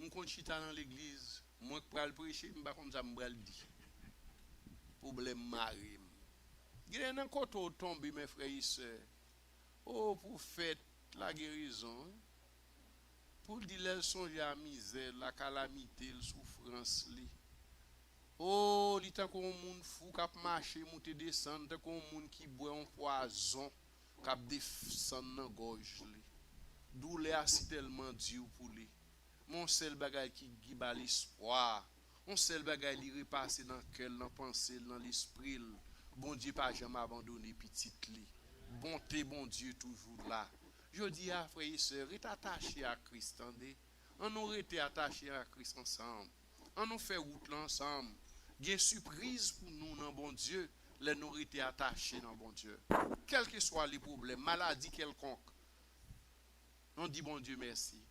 on compte chita dans l'église, moi qui pral prêcher, m'pa comme ça m'pral dit. Problème mari. Il y a un côté tombé mes frères et sœurs. Oh pour faire la guérison. Pour dire les songe à misère, la calamité, la souffrance li. Oh, li tant qu'on monde fou qui marcher, monter descendre, tant qu'on monde qui boit un poison qui descend dans gorge li. Douleur si tellement dur pour lui. Mon seul bagage qui bat l'espoir. Mon seul bagage qui repasse dans le cœur, dans la pensée, dans l'esprit. Bon Dieu pas jamais abandonné petite li. Bonté, bon Dieu toujours là. Je dis à frères et sœurs, est attaché à Christ, on aurait été attaché à Christ ensemble. On nous fait route ensemble. Il y a une surprise pour nous dans bon Dieu, les nous aurait été attachés dans bon Dieu. Quels que soient les problèmes, maladie quelconque, on dit bon Dieu merci.